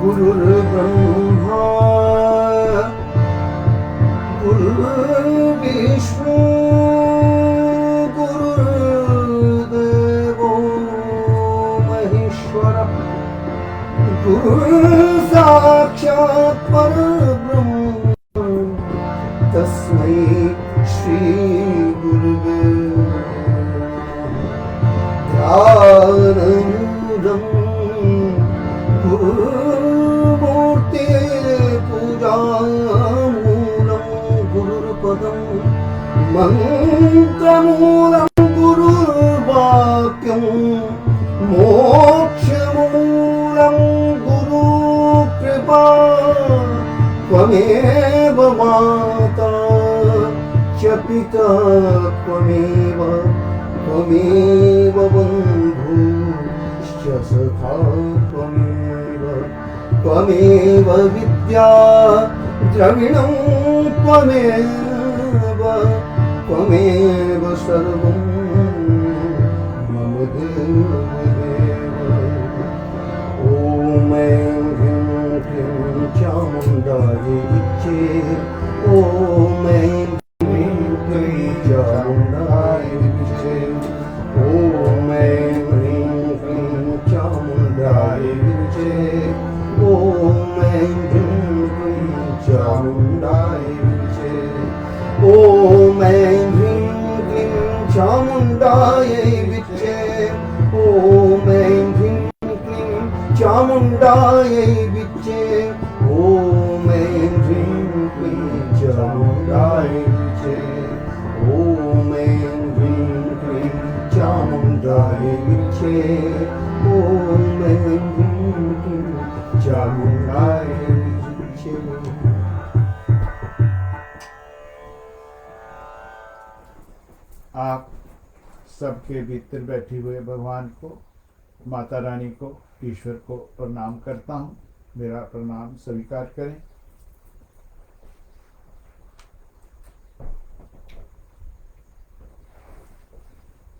गुरुर्ब्रह्मा गुरुर्विष्णु गुरुर्देवो महेश्वरः गुरुर्साक्षात् परब्रह्म तस्मै श्री गुरुवे ध्यानम् गुरुमूर्ते पूजामूलं गुरुपदं मन्त्रमूलं गुरुर्वाक्यं मोक्षमूलं गुरुकृपा त्वमेव माता च पिता त्वमेव बन्धुश्च सखा त्वमेव विद्या द्रविणं त्वमेव सर्वं मम देवदेव। ॐ ऐं ह्रीं क्लीं चामुण्डायै विच्चे ॐ ऐं ह्रीं क्लीं चामुण्डायै विच्चे ॐ ऐं ह्रीं क्लीं चामुण्डायै विच्चे ॐ ऐं ह्रीं क्लीं चामुण्डायै विच्चे ॐ ऐं ह्रीं क्लीं चामुण्डायै विच्चे ॐ ऐं ह्रीं क्लीं चामुण्डायै विच्चे ॐ ऐं ह्रीं क्लीं चामुण्डायै विच्चे ॐ ऐं ह्रीं क्लीं चामुण्डायै विच्चे ॐ ऐं ह्रीं क्लीं चामुण्डायै विच्चे। आप सबके भीतर बैठे हुए भगवान को, माता रानी को, ईश्वर को प्रणाम करता हूँ। मेरा प्रणाम स्वीकार करें।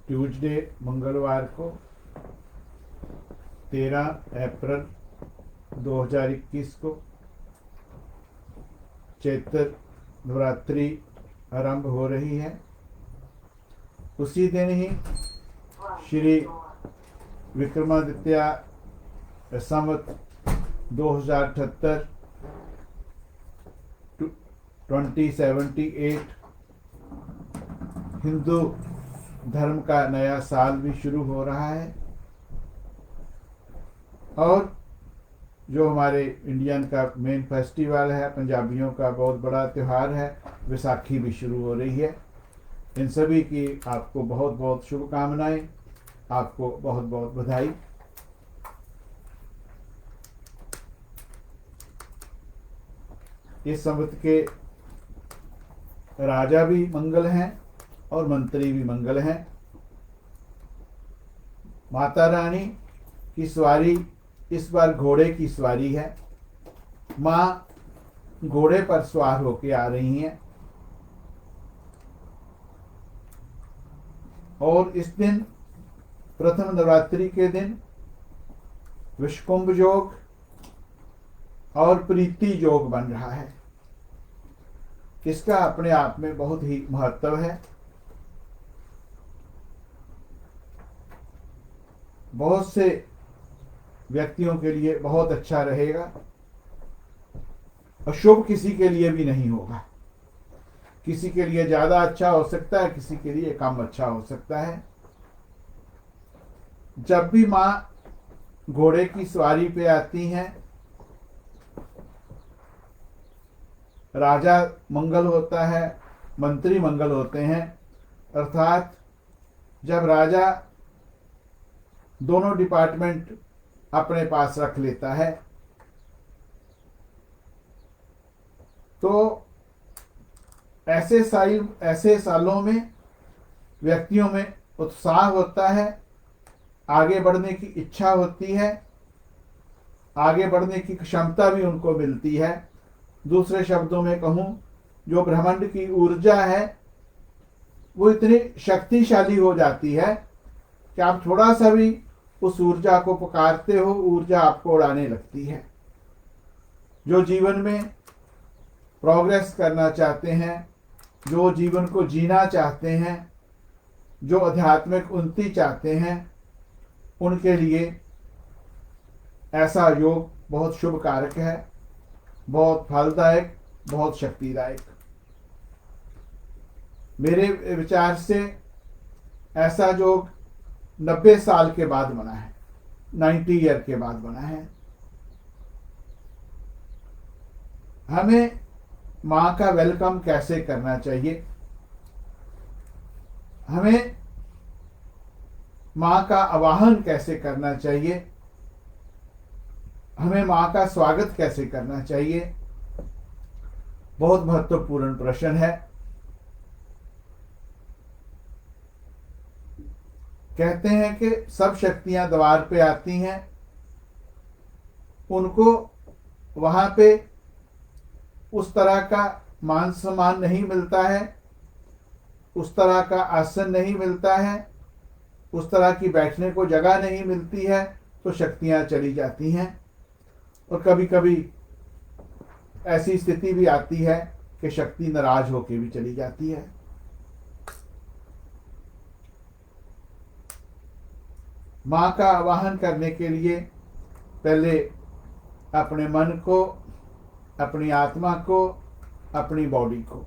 ट्यूसडे मंगलवार को 13 अप्रैल 2021 को चैत्र नवरात्रि आरंभ हो रही है। उसी दिन ही श्री विक्रमादित्य संवत 2078 2078 हिंदू धर्म का नया साल भी शुरू हो रहा है और जो हमारे इंडियन का मेन फेस्टिवल है, पंजाबियों का बहुत बड़ा त्यौहार है, विसाखी भी शुरू हो रही है। इन सभी की आपको बहुत बहुत शुभकामनाएं, आपको बहुत बहुत बधाई। इस संवत के राजा भी मंगल हैं और मंत्री भी मंगल हैं। माता रानी की सवारी इस बार घोड़े की सवारी है। माँ घोड़े पर सवार होके आ रही हैं और इस दिन प्रथम नवरात्रि के दिन विश्वकुंभ योग और प्रीति योग बन रहा है। इसका अपने आप में बहुत ही महत्व है। बहुत से व्यक्तियों के लिए बहुत अच्छा रहेगा, अशुभ किसी के लिए भी नहीं होगा। किसी के लिए ज्यादा अच्छा हो सकता है, किसी के लिए कम अच्छा हो सकता है। जब भी माँ घोड़े की सवारी पे आती हैं, राजा मंगल होता है, मंत्री मंगल होते हैं। अर्थात जब राजा दोनों डिपार्टमेंट अपने पास रख लेता है तो ऐसे सालों में व्यक्तियों में उत्साह होता है, आगे बढ़ने की इच्छा होती है, आगे बढ़ने की क्षमता भी उनको मिलती है। दूसरे शब्दों में कहूं, जो ब्रह्मांड की ऊर्जा है वो इतनी शक्तिशाली हो जाती है कि आप थोड़ा सा भी उस ऊर्जा को पुकारते हो, ऊर्जा आपको उड़ाने लगती है। जो जीवन में प्रोग्रेस करना चाहते हैं, जो जीवन को जीना चाहते हैं, जो आध्यात्मिक उन्नति चाहते हैं, उनके लिए ऐसा योग बहुत शुभ कारक है, बहुत फलदायक, बहुत शक्तिदायक। मेरे विचार से ऐसा योग 90 साल के बाद बना है, 90 ईयर के बाद बना है। हमें माँ का वेलकम कैसे करना चाहिए, हमें माँ का आवाहन कैसे करना चाहिए, हमें माँ का स्वागत कैसे करना चाहिए, बहुत महत्वपूर्ण प्रश्न है। कहते हैं कि सब शक्तियां द्वार पे आती हैं, उनको वहां पे उस तरह का मान सम्मान नहीं मिलता है, उस तरह का आसन नहीं मिलता है, उस तरह की बैठने को जगह नहीं मिलती है, तो शक्तियां चली जाती हैं। और कभी कभी ऐसी स्थिति भी आती है कि शक्ति नाराज होकर भी चली जाती है। माँ का आवाहन करने के लिए पहले अपने मन को, अपनी आत्मा को, अपनी बॉडी को,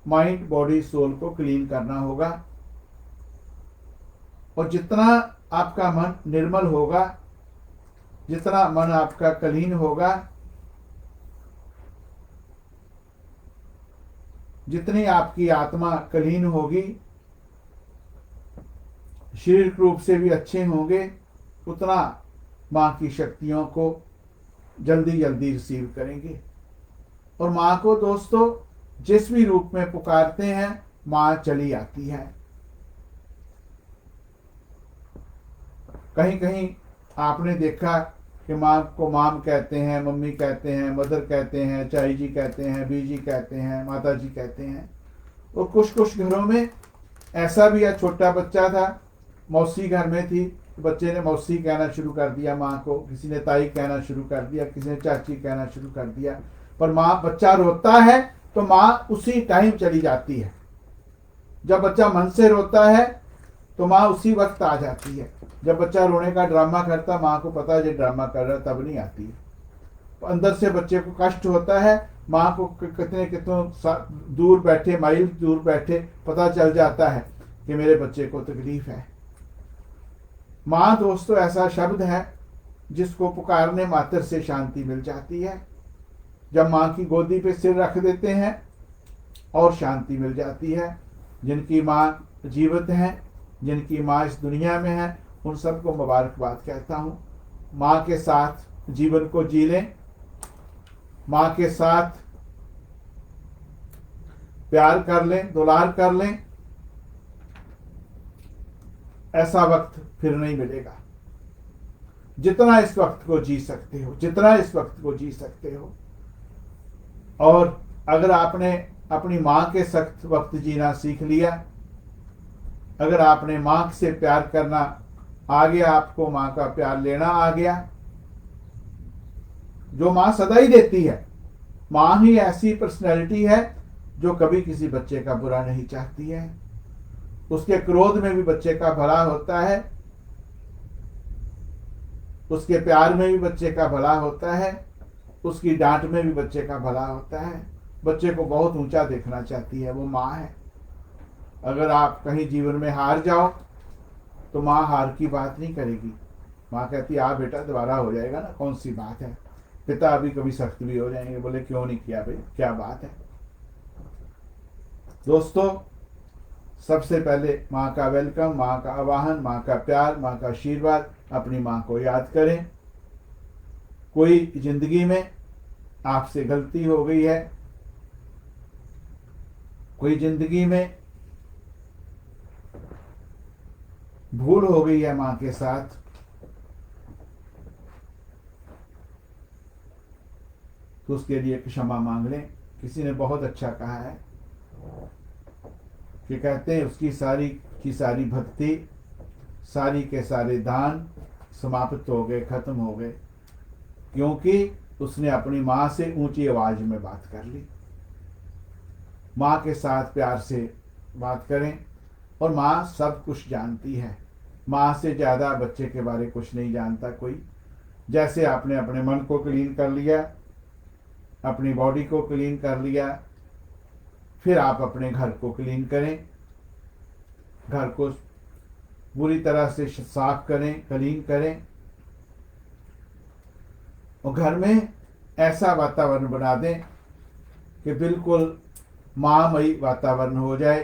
माइंड बॉडी सोल को क्लीन करना होगा। और जितना आपका मन निर्मल होगा, जितना मन आपका क्लीन होगा, जितनी आपकी आत्मा क्लीन होगी, शारीरिक रूप से भी अच्छे होंगे, उतना माँ की शक्तियों को जल्दी जल्दी रिसीव करेंगे। और माँ को दोस्तों जिस भी रूप में पुकारते हैं, माँ चली आती है। कहीं कहीं आपने देखा कि माँ को माम कहते हैं, मम्मी कहते हैं, मदर कहते हैं, चाई जी कहते हैं, बीजी कहते हैं, माता जी कहते हैं। और कुछ कुछ घरों में ऐसा भी है, छोटा बच्चा था, मौसी घर में थी, तो बच्चे ने मौसी कहना शुरू कर दिया माँ को, किसी ने ताई कहना शुरू कर दिया, किसी ने चाची कहना शुरू कर दिया। पर माँ, बच्चा रोता है तो माँ उसी टाइम चली जाती है। जब बच्चा मन से रोता है तो माँ उसी वक्त आ जाती है। जब बच्चा रोने का ड्रामा करता, माँ को पता है ये ड्रामा कर रहा है, तब नहीं आती है। तो अंदर से बच्चे को कष्ट होता है, माँ को कितने दूर बैठे, माइल दूर बैठे पता चल जाता है कि मेरे बच्चे को तकलीफ है। माँ दोस्तों ऐसा शब्द है जिसको पुकारने मात्र से शांति मिल जाती है। जब माँ की गोदी पे सिर रख देते हैं और शांति मिल जाती है। जिनकी माँ जीवित हैं, जिनकी माँ इस दुनिया में है, उन सबको मुबारकबाद कहता हूँ। माँ के साथ जीवन को जी लें, माँ के साथ प्यार कर लें, दुलार कर लें। ऐसा वक्त फिर नहीं मिलेगा। जितना इस वक्त को जी सकते हो, जितना इस वक्त को जी सकते हो। और अगर आपने अपनी माँ के सख्त वक्त जीना सीख लिया, अगर आपने माँ से प्यार करना आ गया, आपको माँ का प्यार लेना आ गया, जो माँ सदा ही देती है। माँ ही ऐसी पर्सनैलिटी है जो कभी किसी बच्चे का बुरा नहीं चाहती है। उसके क्रोध में भी बच्चे का भला होता है, उसके प्यार में भी बच्चे का भला होता है, उसकी डांट में भी बच्चे का भला होता है। बच्चे को बहुत ऊंचा देखना चाहती है, वो माँ है। अगर आप कहीं जीवन में हार जाओ तो माँ हार की बात नहीं करेगी। माँ कहती है, आ बेटा दोबारा हो जाएगा ना, कौन सी बात है। पिता अभी कभी सख्त भी हो जाएंगे, बोले क्यों नहीं किया भाई, क्या बात है। दोस्तों, सबसे पहले माँ का वेलकम, माँ का आवाहन, माँ का प्यार, माँ का आशीर्वाद, अपनी माँ को याद करें। कोई जिंदगी में आपसे गलती हो गई है, कोई जिंदगी में भूल हो गई है माँ के साथ, तो उसके लिए क्षमा मांग लें। किसी ने बहुत अच्छा कहा है कि कहते हैं उसकी सारी की सारी भक्ति, सारी के सारे दान समाप्त हो गए, खत्म हो गए, क्योंकि उसने अपनी माँ से ऊंची आवाज में बात कर ली। माँ के साथ प्यार से बात करें, और माँ सब कुछ जानती है। माँ से ज़्यादा बच्चे के बारे कुछ नहीं जानता कोई। जैसे आपने अपने मन को क्लीन कर लिया, अपनी बॉडी को क्लीन कर लिया, फिर आप अपने घर को क्लीन करें। घर को पूरी तरह से साफ करें, क्लीन करें, और घर में ऐसा वातावरण बना दें कि बिल्कुल माँमयी वातावरण हो जाए,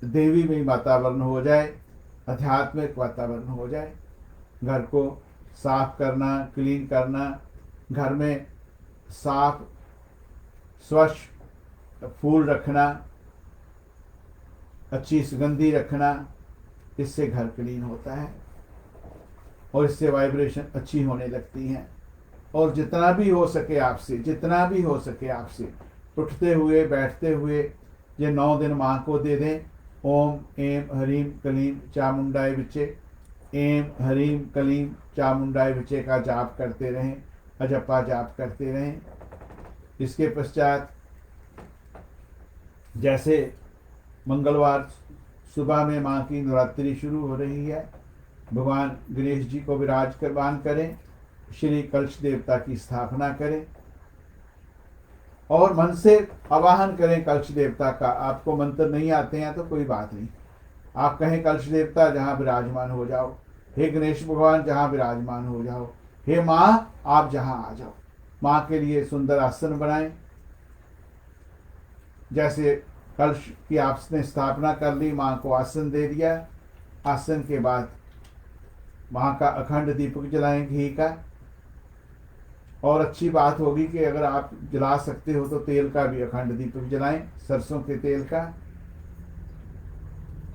देवीमयी वातावरण हो जाए, आध्यात्मिक वातावरण हो जाए। घर को साफ करना, क्लीन करना, घर में साफ स्वच्छ फूल रखना, अच्छी सुगंधी रखना, इससे घर क्लीन होता है और इससे वाइब्रेशन अच्छी होने लगती हैं। और जितना भी हो सके आपसे, जितना भी हो सके आपसे, उठते हुए बैठते हुए ये 9 दिन माँ को दे दें। ओम ऐं ह्रीं क्लीं चामुंडाय विचे, ऐं ह्रीं क्लीं चामुंडाय विचे का जाप करते रहें, अजपा जाप करते रहें। इसके पश्चात जैसे मंगलवार सुबह में माँ की नवरात्रि शुरू हो रही है, भगवान गणेश जी को विराजमान करें, श्री कलश देवता की स्थापना करें और मन से आवाहन करें कलश देवता का। आपको मंत्र नहीं आते हैं तो कोई बात नहीं, आप कहें कलश देवता जहाँ विराजमान हो जाओ, हे गणेश भगवान जहाँ विराजमान हो जाओ, हे माँ आप जहाँ आ जाओ। माँ के लिए सुंदर आसन बनाएं। जैसे कलश की आपने स्थापना कर ली, माँ को आसन दे दिया, आसन के बाद माँ का अखंड दीपक जलाएं घी का। और अच्छी बात होगी कि अगर आप जला सकते हो तो तेल का भी अखंड दीपक जलाएं, सरसों के तेल का।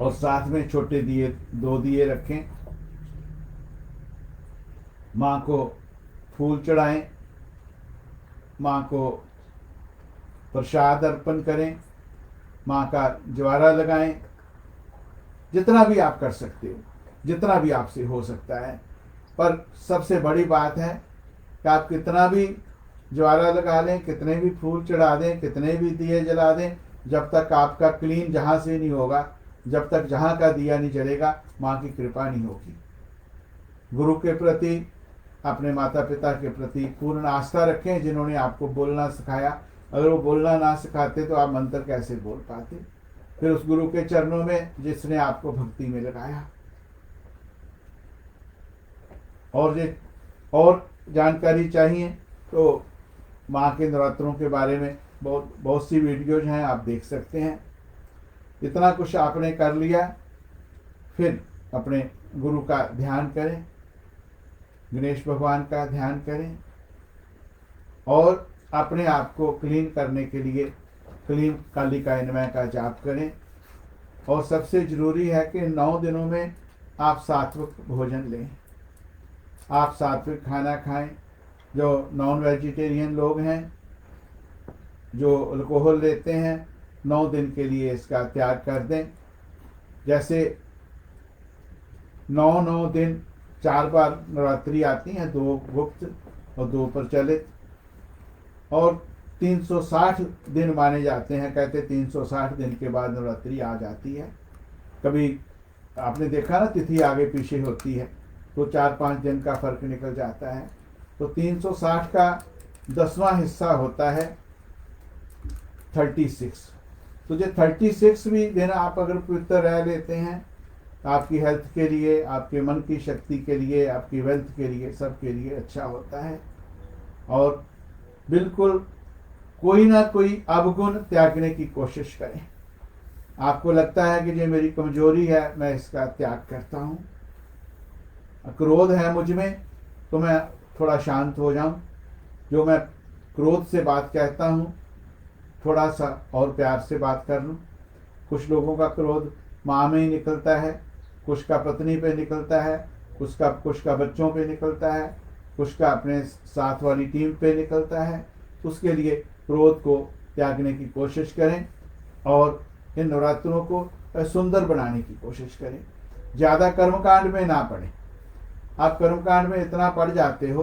और साथ में छोटे दिए 2 दिए रखें। माँ को फूल चढ़ाएं, माँ को प्रसाद अर्पण करें, माँ का ज्वारा लगाएं। जितना भी आप कर सकते हो, जितना भी आपसे हो सकता है। पर सबसे बड़ी बात है कि आप कितना भी ज्वारा लगा लें, कितने भी फूल चढ़ा दें, कितने भी दिए जला दें, जब तक आपका क्लीन जहाँ से नहीं होगा, जब तक जहाँ का दिया नहीं जलेगा, माँ की कृपा नहीं होगी। गुरु के प्रति, अपने माता पिता के प्रति पूर्ण आस्था रखें, जिन्होंने आपको बोलना सिखाया। अगर वो बोलना ना सिखाते तो आप मंत्र कैसे बोल पाते। फिर उस गुरु के चरणों में जिसने आपको भक्ति में लगाया। और जानकारी चाहिए तो माँ के नवरात्रों के बारे में बहुत सी वीडियोज हैं, आप देख सकते हैं। इतना कुछ आपने कर लिया, फिर अपने गुरु का ध्यान करें, गणेश भगवान का ध्यान करें और अपने आप को क्लीन करने के लिए क्लीन कालिकायनमय का जाप करें। और सबसे जरूरी है कि 9 दिनों में आप सात्विक भोजन लें, आप सात्विक खाना खाएं। जो नॉन वेजिटेरियन लोग हैं, जो अल्कोहल लेते हैं, 9 दिन के लिए इसका त्याग कर दें। जैसे 9 दिन 4 बार नवरात्रि आती हैं, 2 गुप्त और 2 प्रचलित, और 360 दिन माने जाते हैं। कहते 360 दिन के बाद नवरात्रि आ जाती है। कभी आपने देखा ना, तिथि आगे पीछे होती है तो 4-5 दिन का फर्क निकल जाता है। तो 360 का 10वां हिस्सा होता है 36। तो जो 36 भी दिन आप अगर पवित्र रह लेते हैं, आपकी हेल्थ के लिए, आपके मन की शक्ति के लिए, आपकी वेल्थ के लिए, सब के लिए अच्छा होता है। और बिल्कुल कोई ना कोई अवगुण त्यागने की कोशिश करें। आपको लगता है कि ये मेरी कमजोरी है, मैं इसका त्याग करता हूँ। क्रोध है मुझ में तो मैं थोड़ा शांत हो जाऊं। जो मैं क्रोध से बात कहता हूँ, थोड़ा सा और प्यार से बात कर लूँ। कुछ लोगों का क्रोध माँ में ही निकलता है, कुछ का पत्नी पे निकलता है, कुछ का बच्चों पे निकलता है, कुछ का अपने साथ वाली टीम पे निकलता है। उसके लिए क्रोध को त्यागने की कोशिश करें और इन नवरात्रों को सुंदर बनाने की कोशिश करें। ज़्यादा कर्मकांड में ना पड़े। आप कर्मकांड में इतना पड़ जाते हो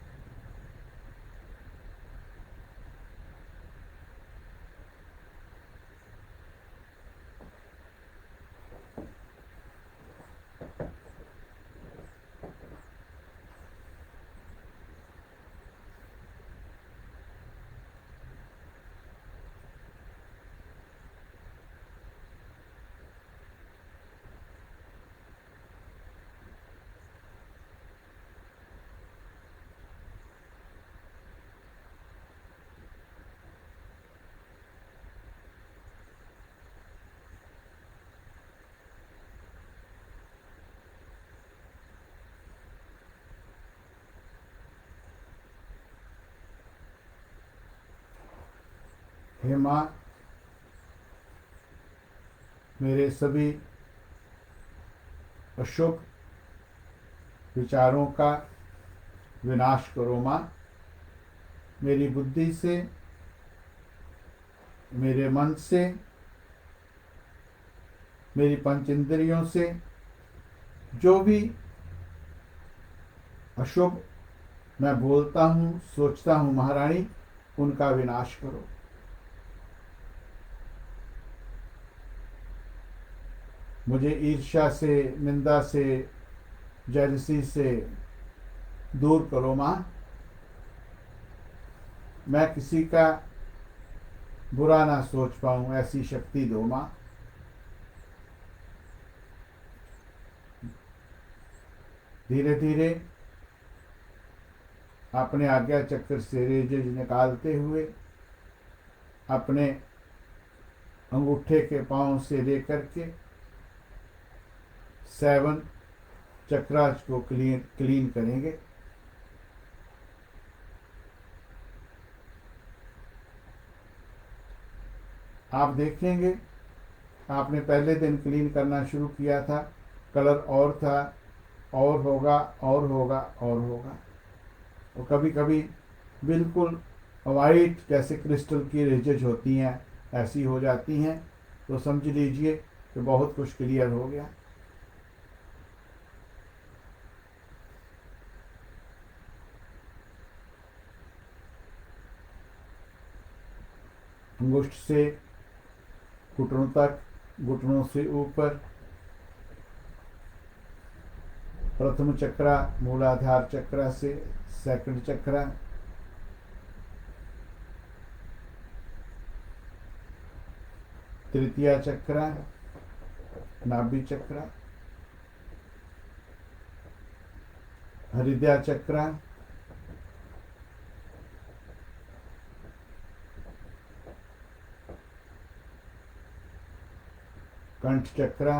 हे माँ, मेरे सभी अशुभ विचारों का विनाश करो माँ। मेरी बुद्धि से, मेरे मन से, मेरी पंच इंद्रियों से जो भी अशुभ मैं बोलता हूँ, सोचता हूँ महारानी, उनका विनाश करो। मुझे ईर्ष्या से, निंदा से, जेलसी से दूर करो माँ। मैं किसी का बुरा ना सोच पाऊँ, ऐसी शक्ति दो माँ। धीरे धीरे अपने आज्ञा चक्र से रेजेज निकालते हुए अपने अंगूठे के पांव से लेकर के 7 चक्रास को क्लीन करेंगे। आप देखेंगे, आपने पहले दिन क्लीन करना शुरू किया था, कलर और था, और होगा, और होगा, और होगा। और कभी कभी बिल्कुल वाइट जैसे क्रिस्टल की रेजेज होती हैं, ऐसी हो जाती हैं, तो समझ लीजिए कि बहुत कुछ क्लियर हो गया। अंगुष्ठ से घुटनों तक, घुटनों से ऊपर, प्रथम चक्रा मूलाधार चक्रा से सेकंड चक्रा, तृतीय चक्रा नाभि चक्रा, हृदय चक्रा, कंठ चक्रा,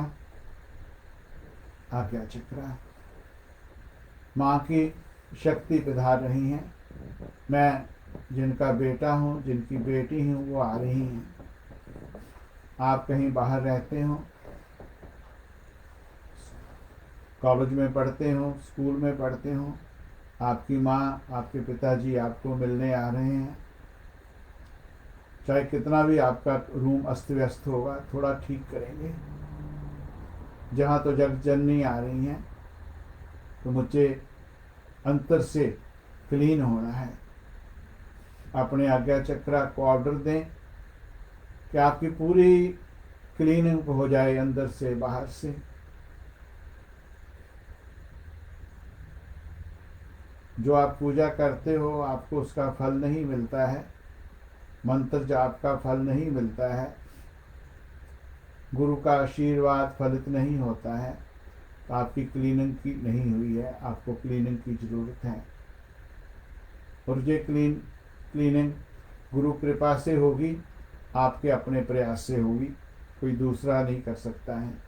आज्ञा चक्रा। माँ की शक्ति पधार रही हैं। मैं जिनका बेटा हूँ, जिनकी बेटी हूँ, वो आ रही हैं। आप कहीं बाहर रहते हो, कॉलेज में पढ़ते हो, स्कूल में पढ़ते हो, आपकी माँ, आपके पिताजी आपको मिलने आ रहे हैं। चाहे कितना भी आपका रूम अस्त व्यस्त होगा, थोड़ा ठीक करेंगे। जहाँ तो जग जननी आ रही हैं, तो मुझे अंतर से क्लीन होना है। अपने आज्ञा चक्रा को ऑर्डर दें कि आपकी पूरी क्लीनिंग हो जाए, अंदर से बाहर से। जो आप पूजा करते हो, आपको उसका फल नहीं मिलता है, मंत्र जाप का फल नहीं मिलता है, गुरु का आशीर्वाद फलित नहीं होता है, तो आपकी क्लीनिंग की नहीं हुई है। आपको क्लीनिंग की जरूरत है, और ये क्लीनिंग गुरु कृपा से होगी, आपके अपने प्रयास से होगी, कोई दूसरा नहीं कर सकता है।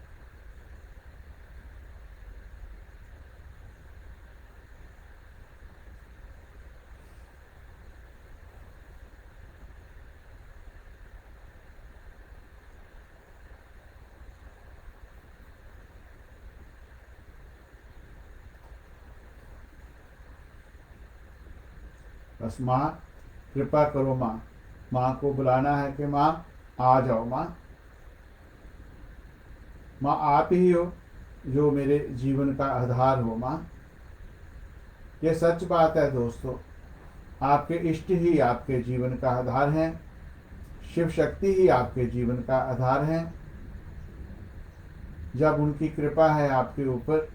बस माँ कृपा करो माँ। माँ को बुलाना है कि माँ आ जाओ माँ। माँ आप ही हो जो मेरे जीवन का आधार हो माँ। ये सच बात है दोस्तों, आपके इष्ट ही आपके जीवन का आधार हैं, शिव शक्ति ही आपके जीवन का आधार हैं। जब उनकी कृपा है आपके ऊपर,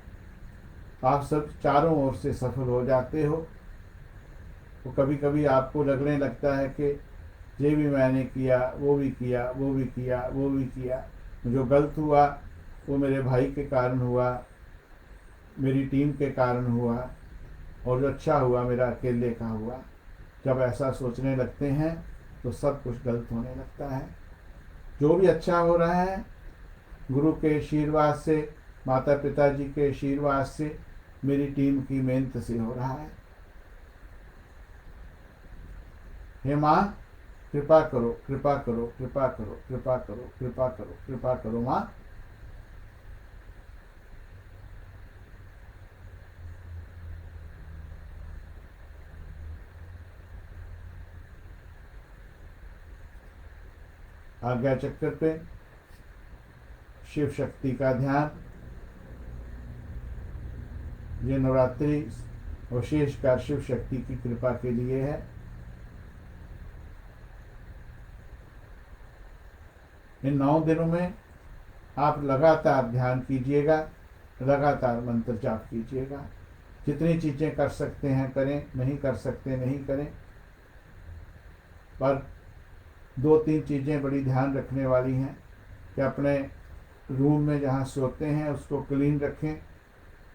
आप सब चारों ओर से सफल हो जाते हो। तो कभी कभी आपको लगने लगता है कि ये भी मैंने किया, वो भी किया, वो भी किया, वो भी किया, जो गलत हुआ वो मेरे भाई के कारण हुआ, मेरी टीम के कारण हुआ, और जो अच्छा हुआ मेरा अकेले का हुआ। जब ऐसा सोचने लगते हैं तो सब कुछ गलत होने लगता है। जो भी अच्छा हो रहा है गुरु के आशीर्वाद से, माता पिताजी के आशीर्वाद से, मेरी टीम की मेहनत से हो रहा है। हे माँ, कृपा करो, कृपा करो, कृपा करो, कृपा करो, कृपा करो, कृपा करो माँ। आज्ञा चक्र पे शिव शक्ति का ध्यान। ये नवरात्रि विशेषकर शिव शक्ति की कृपा के लिए है। इन 9 दिनों में आप लगातार ध्यान कीजिएगा, लगातार मंत्र जाप कीजिएगा। जितनी चीजें कर सकते हैं करें, नहीं कर सकते नहीं करें, पर 2-3 चीजें बड़ी ध्यान रखने वाली हैं कि अपने रूम में जहाँ सोते हैं उसको क्लीन रखें।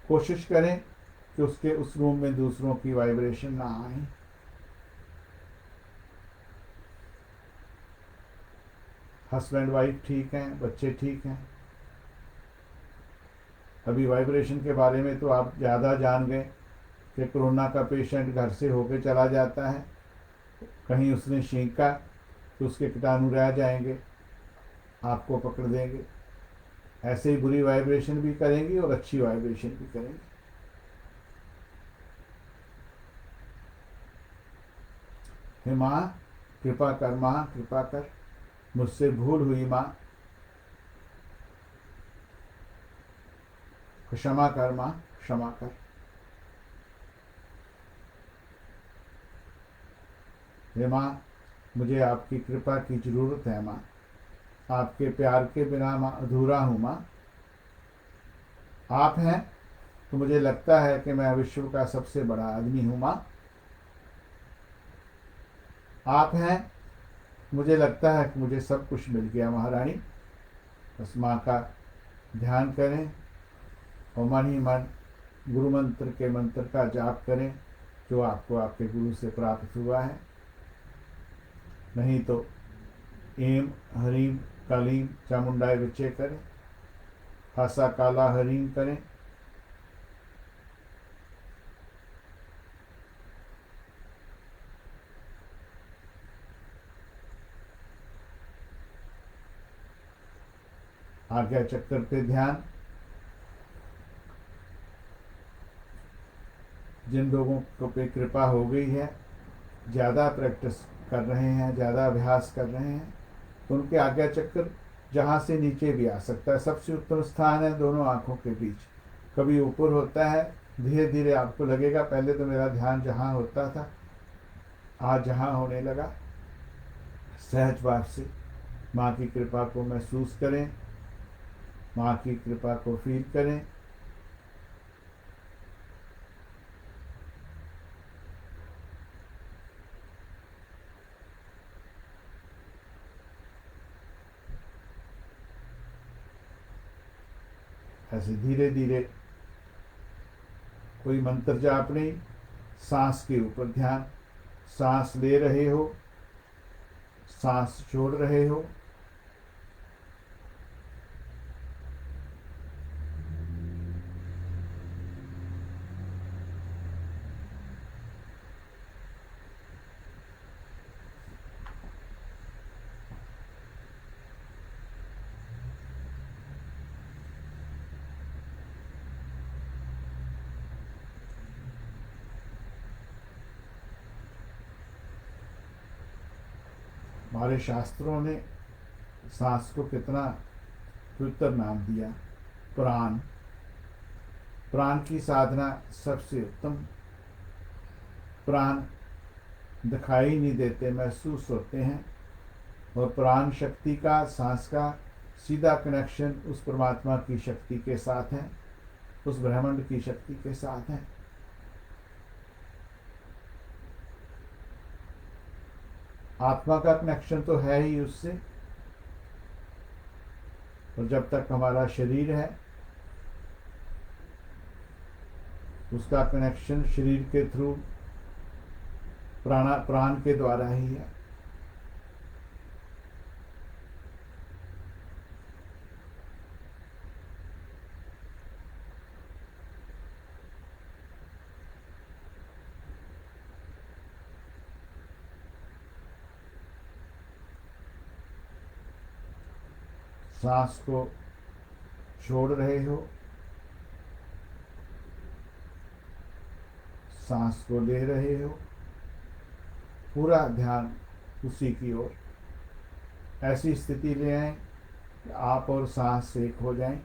कोशिश करें कि उसके उस रूम में दूसरों की वाइब्रेशन ना आए। हस्बैंड वाइफ ठीक हैं, बच्चे ठीक हैं। अभी वाइब्रेशन के बारे में तो आप ज़्यादा जान गए कि कोरोना का पेशेंट घर से होके चला जाता है, कहीं उसने छींका तो उसके कीटाणु रह जाएंगे, आपको पकड़ देंगे। ऐसे ही बुरी वाइब्रेशन भी करेंगी और अच्छी वाइब्रेशन भी करेंगी। हे माँ कृपा कर, माँ कृपा कर, मुझसे भूल हुई माँ, क्षमा कर माँ, क्षमा कर। हे माँ मुझे आपकी कृपा की जरूरत है माँ, आपके प्यार के बिना माँ अधूरा हूँ माँ। आप हैं तो मुझे लगता है कि मैं विश्व का सबसे बड़ा आदमी हूँ माँ। आप हैं, मुझे लगता है कि मुझे सब कुछ मिल गया महारानी। बस माँ का ध्यान करें और मन ही मन गुरु मंत्र के मंत्र का जाप करें जो आपको आपके गुरु से प्राप्त हुआ है। नहीं तो एम हरीम कलीम चामुंडाय विचे करें, खासा काला हरीम करें। आज्ञा चक्कर पे ध्यान। जिन लोगों को पे कृपा हो गई है, ज़्यादा प्रैक्टिस कर रहे हैं, ज़्यादा अभ्यास कर रहे हैं, तो उनके आज्ञा चक्र जहाँ से नीचे भी आ सकता है। सबसे उत्तम स्थान है दोनों आँखों के बीच। कभी ऊपर होता है, धीरे धीरे आपको लगेगा पहले तो मेरा ध्यान जहाँ होता था आज जहाँ होने लगा। सहज भाव से माँ की कृपा को महसूस करें, माँ की कृपा को फील करें। ऐसे धीरे धीरे कोई मंत्र जाप नहीं, सांस के ऊपर ध्यान। सांस ले रहे हो, सांस छोड़ रहे हो। हमारे शास्त्रों ने सांस को कितना पवित्र नाम दिया, प्राण। प्राण की साधना सबसे उत्तम। प्राण दिखाई नहीं देते, महसूस होते हैं, और प्राण शक्ति का, सांस का सीधा कनेक्शन उस परमात्मा की शक्ति के साथ है, उस ब्रह्मांड की शक्ति के साथ है। आत्मा का कनेक्शन तो है ही उससे, और जब तक हमारा शरीर है उसका कनेक्शन शरीर के थ्रू प्राण के द्वारा ही है। सांस को छोड़ रहे हो, सांस को ले रहे हो, पूरा ध्यान उसी की ओर। ऐसी स्थिति ले आए कि आप और सांस एक हो जाएं।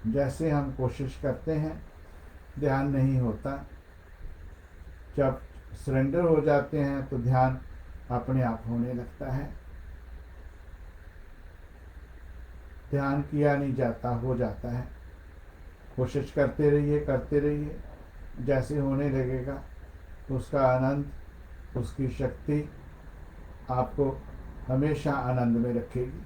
जैसे हम कोशिश करते हैं ध्यान नहीं होता, जब सरेंडर हो जाते हैं तो ध्यान अपने आप होने लगता है। ध्यान किया नहीं जाता, हो जाता है। कोशिश करते रहिए। जैसे होने लगेगा उसका आनंद, उसकी शक्ति आपको हमेशा आनंद में रखेगी।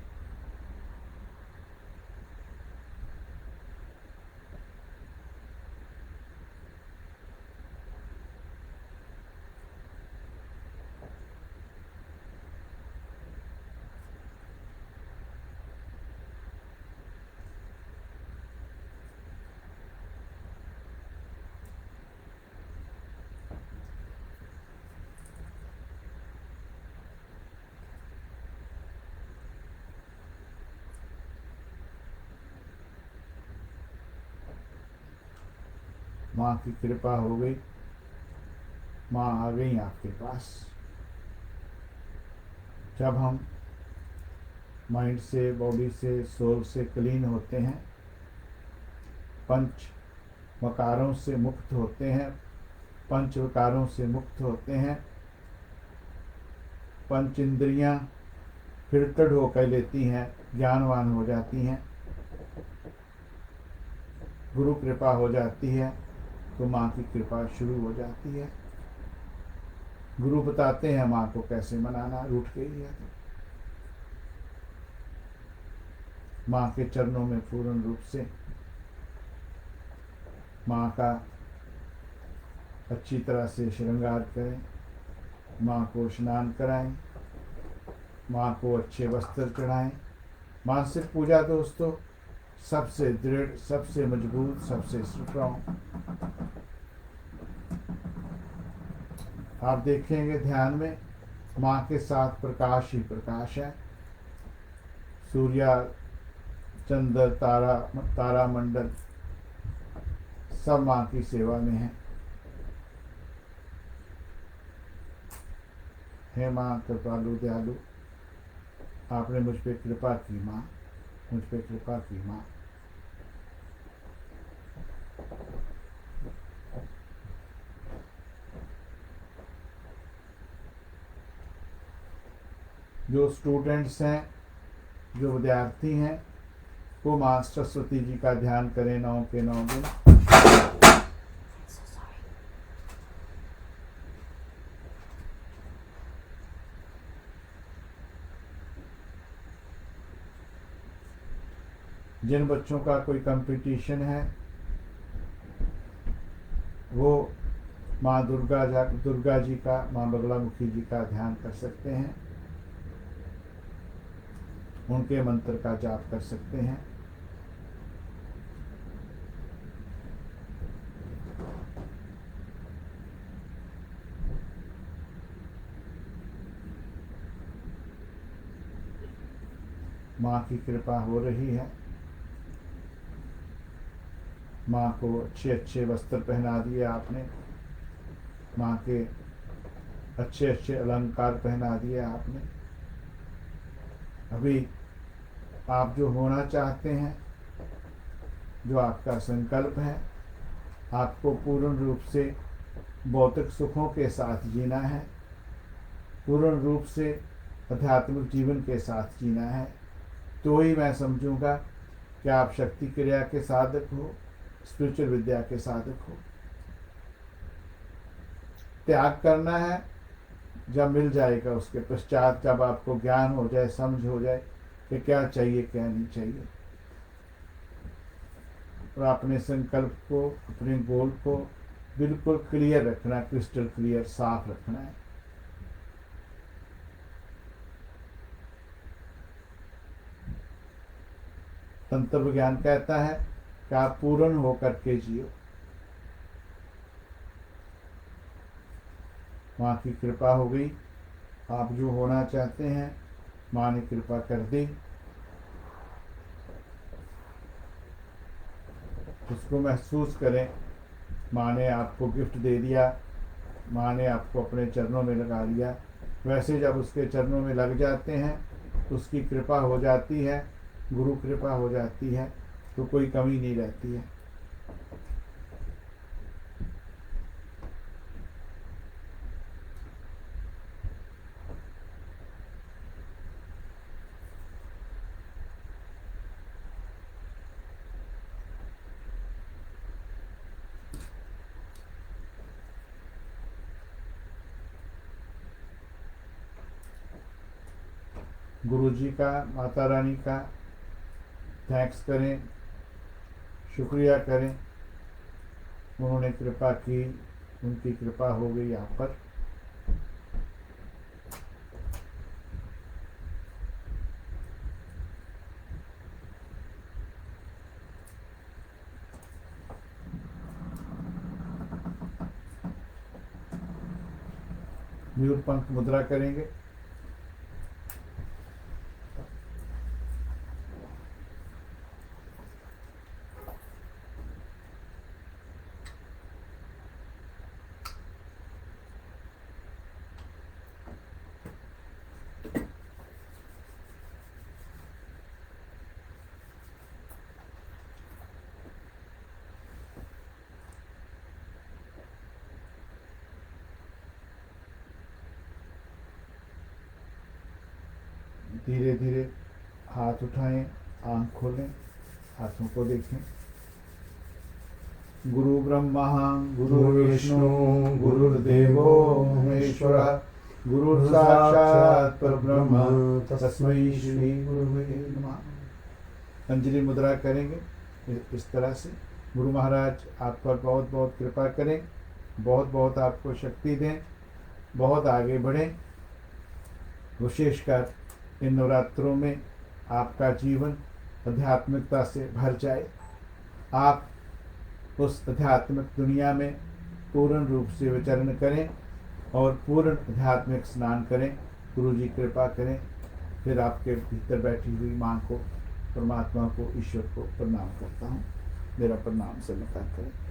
माँ की कृपा हो गई, माँ आ गई आपके पास। जब हम माइंड से, बॉडी से, सोल से क्लीन होते हैं, पंच वकारों से मुक्त होते हैं, पंच विकारों से मुक्त होते हैं, पंच इंद्रियां फिल्टर्ड होकर लेती हैं, ज्ञानवान हो जाती हैं, गुरु कृपा हो जाती है, तो माँ की कृपा शुरू हो जाती है। गुरु बताते हैं माँ को कैसे मनाना, रूठ गई है तो माँ के चरणों में पूर्ण रूप से माँ का अच्छी तरह से श्रृंगार करें, माँ को स्नान कराएं, माँ को अच्छे वस्त्र चढ़ाएं। मानसिक पूजा दोस्तों सबसे दृढ़, सबसे मजबूत, सबसे स्ट्रॉन्ग। आप देखेंगे ध्यान में माँ के साथ प्रकाश ही प्रकाश है। सूर्य, चंद्र, तारा मंडल सब माँ की सेवा में है। हे माँ कृपालु दयालु, आपने मुझ पे कृपा की माँ, मुझ पे कृपा की माँ। जो स्टूडेंट्स हैं, जो विद्यार्थी हैं, वो माँ सरस्वती जी का ध्यान करें 9 के 9 दिन। जिन बच्चों का कोई कंपटीशन है वो माँ दुर्गा जी का, माँ बगलामुखी जी का ध्यान कर सकते हैं, उनके मंत्र का जाप कर सकते हैं। माँ की कृपा हो रही है। माँ को अच्छे अच्छे वस्त्र पहना दिए आपने, माँ के अच्छे अच्छे अलंकार पहना दिए आपने। अभी आप जो होना चाहते हैं, जो आपका संकल्प है, आपको पूर्ण रूप से भौतिक सुखों के साथ जीना है, पूर्ण रूप से आध्यात्मिक जीवन के साथ जीना है, तो ही मैं समझूंगा कि आप शक्ति क्रिया के साधक हो, स्पिरिचुअल विद्या के साधक हो। त्याग करना है। जब मिल जाएगा उसके पश्चात, जब आपको ज्ञान हो जाए, समझ हो जाए कि क्या चाहिए क्या नहीं चाहिए, और अपने संकल्प को, अपने गोल को बिल्कुल क्लियर रखना, क्रिस्टल क्लियर, साफ रखना है। तंत्र विज्ञान कहता है कि आप पूर्ण होकर के जियो। माँ की कृपा हो गई, आप जो होना चाहते हैं माँ ने कृपा कर दी, उसको महसूस करें। माँ ने आपको गिफ्ट दे दिया, माँ ने आपको अपने चरणों में लगा लिया। वैसे जब उसके चरणों में लग जाते हैं, उसकी कृपा हो जाती है, गुरु कृपा हो जाती है, तो कोई कमी नहीं रहती है। गुरु जी का, माता रानी का थैंक्स करें, शुक्रिया करें। उन्होंने कृपा की, उनकी कृपा हो गई आप पर। न्यूरपंख मुद्रा करेंगे। धीरे धीरे हाथ उठाएं, आंख खोलें, हाथों को देखें। गुरु ब्रह्मा गुरु विष्णु गुरुर्देवो महेश्वरः गुरु साक्षात् परब्रह्म तस्मै श्री गुरुवे नमः। अंजलि मुद्रा करेंगे इस तरह से। गुरु महाराज आप पर बहुत बहुत कृपा करें, बहुत बहुत आपको शक्ति दें, बहुत आगे बढ़ें। विशेषकर इन नवरात्रों में आपका जीवन आध्यात्मिकता से भर जाए, आप उस आध्यात्मिक दुनिया में पूर्ण रूप से विचरण करें और पूर्ण आध्यात्मिक स्नान करें। गुरु जी कृपा करें। फिर आपके भीतर बैठी हुई माँ को, परमात्मा को, ईश्वर को प्रणाम करता हूँ। मेरा प्रणाम स्वीकार करें।